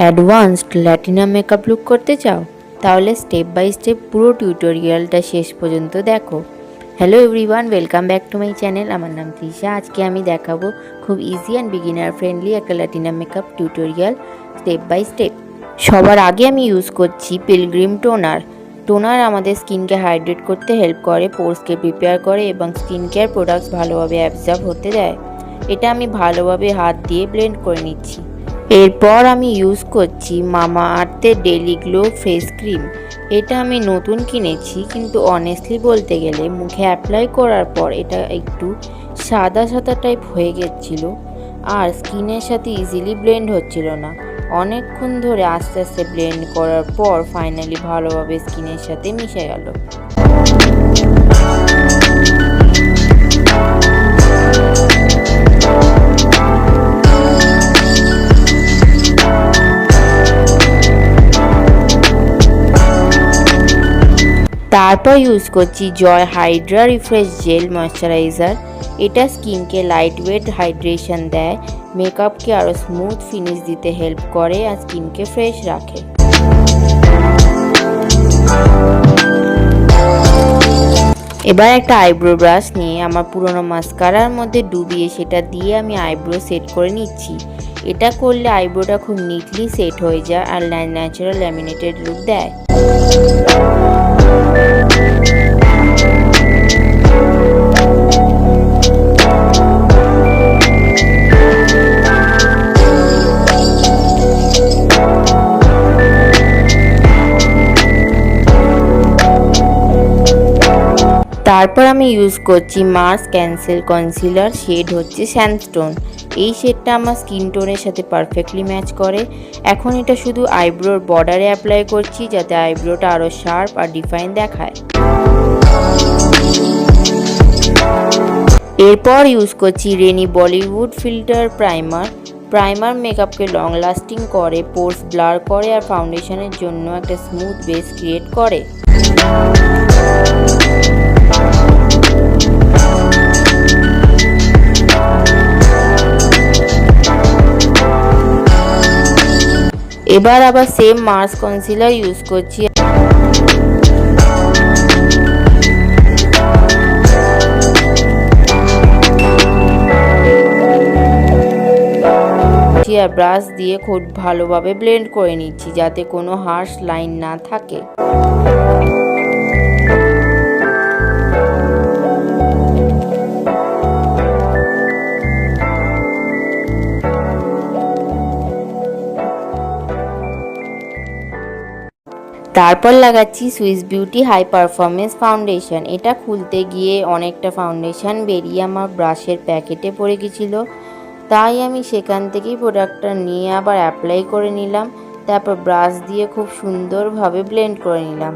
Advanced ল্যাটিনা makeup look করতে চাও? তাহলে স্টেপ বাই স্টেপ পুরো টিউটোরিয়ালটা শেষ পর্যন্ত দেখো। Hello everyone, welcome back to my channel. আমার নাম তৃষা। আজকে আমি দেখাবো খুব ইজি অ্যান্ড বিগিনার ফ্রেন্ডলি একটা Latina makeup tutorial step by step. সবার আগে আমি ইউজ করছি পিলগ্রিম টোনার আমাদের স্কিনকে হাইড্রেট করতে হেল্প করে, পোর্সকে প্রিপেয়ার করে এবং স্কিন কেয়ার প্রোডাক্টস ভালোভাবে অ্যাবজর্ব হতে দেয়। এটা আমি ভালোভাবে হাত দিয়ে ব্লেন্ড করে নিচ্ছি। এরপর আমি ইউজ করছি মামা আর্থের ডেইলি গ্লো ফেস ক্রিম। এটা আমি নতুন কিনেছি, কিন্তু অনেস্টলি বলতে গেলে মুখে অ্যাপ্লাই করার পর এটা একটু সাদা সাদা টাইপ হয়ে গেছিল আর স্কিনের সাথে ইজিলি ব্লেন্ড হচ্ছিল না। অনেকক্ষণ ধরে আস্তে আস্তে ব্লেন্ড করার পর ফাইনালি ভালোভাবে স্কিনের সাথে মিশে গেল। তারপর ইউজ করছি জয় হাইড্রা রিফ্রেশ জেল ময়শ্চারাইজার। এটা স্কিনকে লাইট ওয়েট হাইড্রেশন দেয়, মেকআপকে আরও স্মুথ ফিনিশ দিতে হেল্প করে আর স্কিনকে ফ্রেশ রাখে। এবার একটা আইব্রো ব্রাশ নিয়ে আমার পুরোনো মাস্কারার মধ্যে ডুবিয়ে সেটা দিয়ে আমি আইব্রো সেট করে নিচ্ছি। এটা করলে আইব্রোটা খুব নিটলি সেট হয়ে যায় আর ন্যাচারাল ল্যামিনেটেড লুক দেয়। তারপর আমি ইউজ করছি মার্স ক্যান্সেল কনসিলার, শেড হচ্ছে স্যান্ডস্টোন। এই শেডটা আমার স্কিন টোনের সাথে পারফেক্টলি ম্যাচ করে। এখন এটা শুধু আইব্রোর বর্ডারে অ্যাপ্লাই করছি যাতে আইব্রোটা আরও শার্প আর ডিফাইন দেখায়। এরপর ইউজ করছি রেনি বলিউড ফিল্টার প্রাইমার মেকআপকে লং লাস্টিং করে, পোর্স ব্লার করে আর ফাউন্ডেশনের জন্য একটা স্মুথ বেস ক্রিয়েট করে। এবার আবার সেম মার্স কনসিলার ইউজ করছি আর ব্রাশ দিয়ে খুব ভালোভাবে ব্লেন্ড করে নিচ্ছি যাতে কোনো হার্শ লাইন না থাকে। তারপর লাগাচ্ছি Swiss Beauty high performance foundation. এটা খুলতে গিয়ে অনেকটা ফাউন্ডেশন বেরিয়ে আমার ব্রাশের প্যাকেটে পড়ে গেছিলো, তাই আমি সেখান থেকেই প্রোডাক্টটা নিয়ে আবার অ্যাপ্লাই করে নিলাম। তারপর ব্রাশ দিয়ে খুব সুন্দরভাবে ব্লেন্ড করে নিলাম।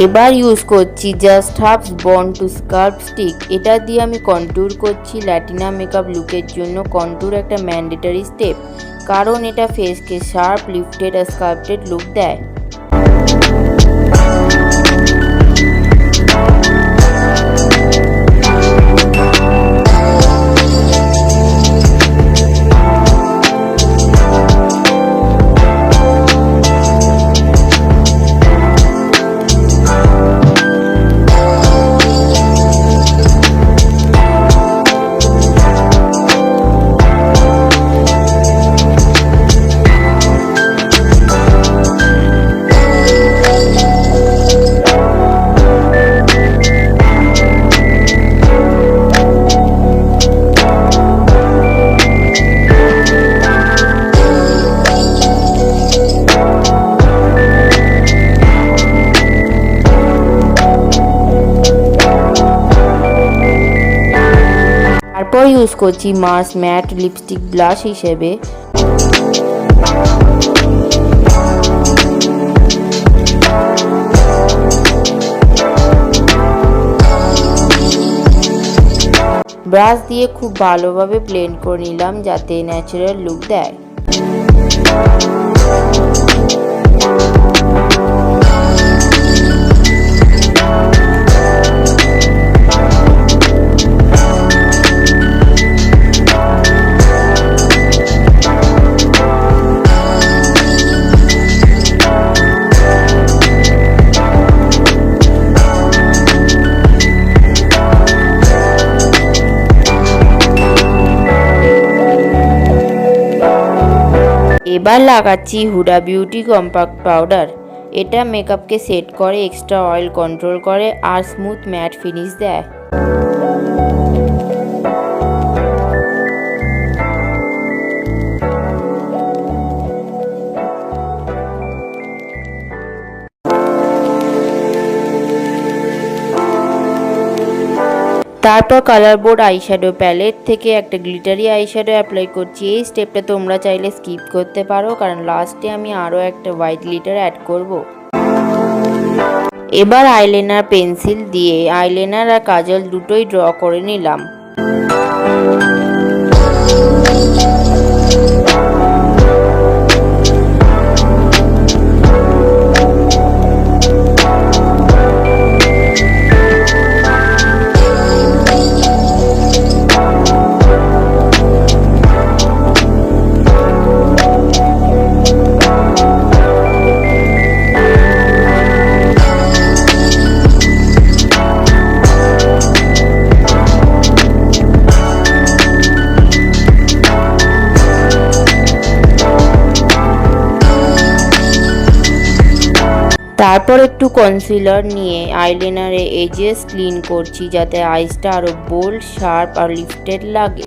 এবার ইউজ করছি just hubs bond to scalp stick. এটা দিয়ে আমি কন্ট্যুর করছি। ল্যাটিনা মেকআপ লুকের জন্য কন্ট্যুর একটা ম্যান্ডেটরি স্টেপ, কারণ এটা ফেসকে শার্প, লিফটেড আর স্কাল্পটেড লুক দেয়। তারপর ইউজ করছি মার্স ম্যাট লিপস্টিক ব্লাশ হিসেবে। ব্রাশ দিয়ে খুব ভালোভাবে ব্লেন্ড করে নিলাম যাতে ন্যাচারাল লুক দেয়। এবার লাগাচ্ছি হুডা বিউটি কম্প্যাক্ট পাউডার। এটা মেকআপকে সেট করে, এক্সট্রা অয়েল কন্ট্রোল করে আর স্মুথ ম্যাট ফিনিশ দেয়। তারপর কালার বোর্ড আইশ্যাডো প্যালেট থেকে একটা গ্লিটারি আইশ্যাডো অ্যাপ্লাই করছি। এই স্টেপটা তোমরা চাইলে স্কিপ করতে পারো, কারণ লাস্টে আমি আরও একটা হোয়াইট গ্লিটার অ্যাড করব। এবার আইলাইনার পেন্সিল দিয়ে আইলাইনার আর কাজল দুটোই ড্র করে নিলাম। তারপর একটু কনসিলার নিয়ে আইলাইনারে এজেস ক্লিন করছি যাতে আইসটা আরো বোল্ড, শার্প আর লিফটেড লাগে।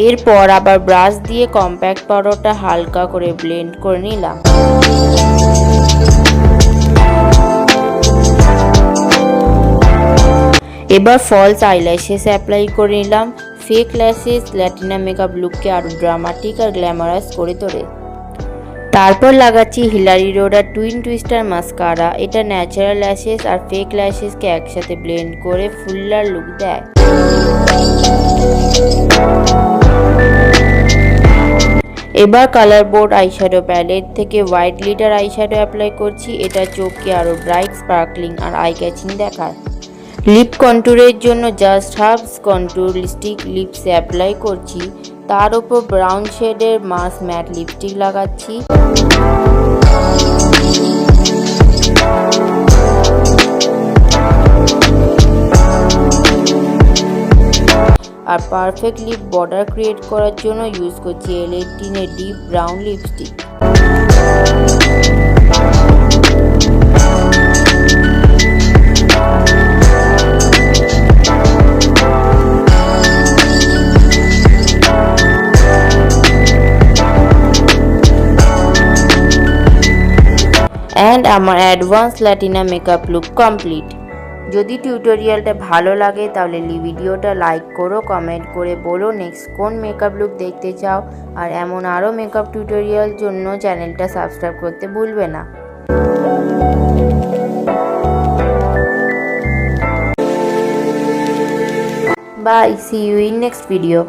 এরপর আবার ব্রাশ দিয়ে কম্প্যাক্ট পাউডারটা হালকা করে ব্লেন্ড করে নিলাম। এবার ফলস আইল্যাশেস অ্যাপ্লাই করে নিলাম। ফেক ল্যাশেস ল্যাটিনা মেকআপ লুককে আরও ড্রামাটিক আর গ্ল্যামারাস করে তোলে। তারপর লাগাচ্ছি হিলারি রোডার টুইন টুইস্টার মাস্কারা। এটা ন্যাচারাল ল্যাশেস আর ফেক ল্যাশেসকে একসাথে ব্লেন্ড করে ফুল্লার লুক দেয়। এবার কালার বোর্ড আইশ্যাডো প্যালেট থেকে হোয়াইট গ্লিটার আইশ্যাডো অ্যাপ্লাই করছি। এটা চোখকে আরও ব্রাইট, স্পার্কলিং আর আই ক্যাচিং দেখায়। লিপ কন্টুরের জন্য জাস্ট হার্বস কন্টুর লিপস্টিক লিপসে অ্যাপ্লাই করছি। তার উপর ব্রাউন শেডের মাস ম্যাট লিপস্টিক লাগাচ্ছি। আর পারফেক্ট লিপ বর্ডার ক্রিয়েট করার জন্য ইউজ করছি L18 এর ডিপ ব্রাউন লিপস্টিক। অ্যান্ড আমার অ্যাডভান্স ল্যাটিনা মেকআপ লুক কমপ্লিট। যদি টিউটোরিয়ালটা ভালো লাগে তাহলে ভিডিওটা লাইক করো, কমেন্ট করে বলো নেক্সট কোন মেকআপ লুক দেখতে চাও। আর এমন আরও মেকআপ টিউটোরিয়াল জন্য চ্যানেলটা সাবস্ক্রাইব করতে ভুলবে না। Bye, see you in next video.